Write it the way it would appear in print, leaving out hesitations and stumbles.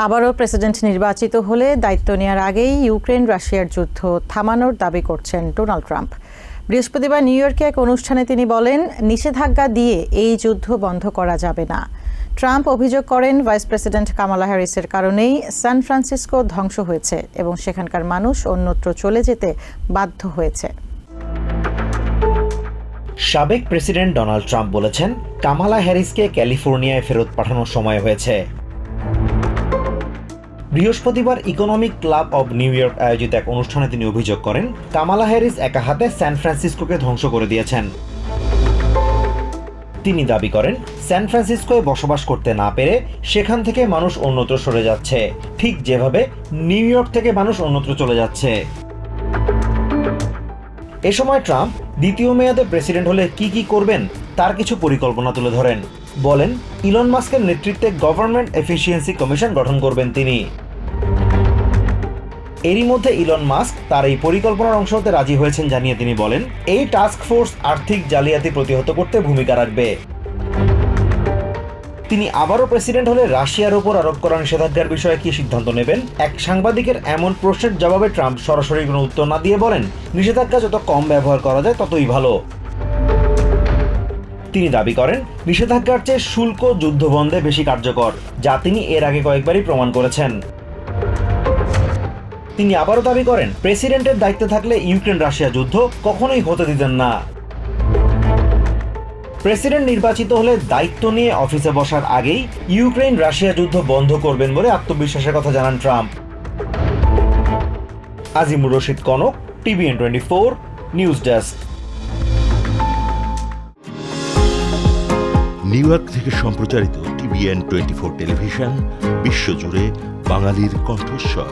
আবারও প্রেসিডেন্ট নির্বাচিত হলে দায়িত্ব নেওয়ার আগেই ইউক্রেন রাশিয়ার যুদ্ধ থামানোর দাবি করছেন ডোনাল্ড ট্রাম্প। বৃহস্পতিবার নিউ ইয়র্কে এক অনুষ্ঠানে তিনি বলেন, নিষেধাজ্ঞা দিয়ে এই যুদ্ধ বন্ধ করা যাবে না। ট্রাম্প অভিযোগ করেন, ভাইস প্রেসিডেন্ট কামালা হ্যারিসের কারণেই সান ফ্রান্সিসকো ধ্বংস হয়েছে এবং সেখানকার মানুষ অন্যত্র চলে যেতে বাধ্য হয়েছে। সাবেক প্রেসিডেন্ট ডোনাল্ড ট্রাম্প বলেছেন, কামালা হ্যারিসকে ক্যালিফোর্নিয়ায় ফেরত পাঠানোর সময় হয়েছে। বৃহস্পতিবার economic club of new York আয়োজিত এক অনুষ্ঠানে তিনি অভিযোগ করেন, কামালা হ্যারিস একা হাতে সান ফ্রান্সিসকোকে ধ্বংস করে দিয়েছেন। তিনি দাবি করেন, সান ফ্রান্সিসকোয় বসবাস করতে না পেরে সেখান থেকে মানুষ অন্যত্র সরে যাচ্ছে, ঠিক যেভাবে নিউ ইয়র্ক থেকে মানুষ অন্যত্র চলে যাচ্ছে। এ সময় ট্রাম্প দ্বিতীয় মেয়াদে প্রেসিডেন্ট হলে কি করবেন তার কিছু পরিকল্পনা তুলে ধরেন। বলেন, ইলন মাস্কের নেতৃত্বে গভর্নমেন্ট এফিসিয়েন্সি কমিশন গঠন করবেন তিনি। এরই মধ্যে ইলন মাস্ক তার এই পরিকল্পনার অংশ হতে রাজি হয়েছেন জানিয়ে তিনি বলেন, এই টাস্ক ফোর্স আর্থিক জালিয়াতি প্রতিহত করতে ভূমিকা রাখবে। তিনি আবারও প্রেসিডেন্ট হলে রাশিয়ার উপর আরোপ করা নিষেধাজ্ঞার বিষয়ে কি সিদ্ধান্ত নেবেন, এক সাংবাদিকের এমন প্রশ্নের জবাবে ট্রাম্প সরাসরি কোনো উত্তর না দিয়ে বলেন, নিষেধাজ্ঞা যত কম ব্যবহার করা যায় ততই ভালো। তিনি দাবি করেন, নিষেধাজ্ঞার চেয়ে শুল্ক যুদ্ধবন্ধে বেশি কার্যকর, যা তিনি এর আগে কয়েকবারই প্রমাণ করেছেন। তিনি আবারও দাবি করেন, প্রেসিডেন্টের দায়িত্বে থাকলে ইউক্রেন রাশিয়া যুদ্ধ কখনোই হতে দিতেন না। প্রেসিডেন্ট নির্বাচিত হলে দায়িত্ব নিয়ে অফিসে বসার আগেই ইউক্রেন রাশিয়া যুদ্ধ বন্ধ করবেন বলে আত্মবিশ্বাসের কথা জানান Trump. Azimur Rashid Kanak, TVN24 news desk. New York থেকে সম্প্রচারিত TVN24 টেলিভিশন বিশ্বজুড়ে বাঙালির কণ্ঠস্বর।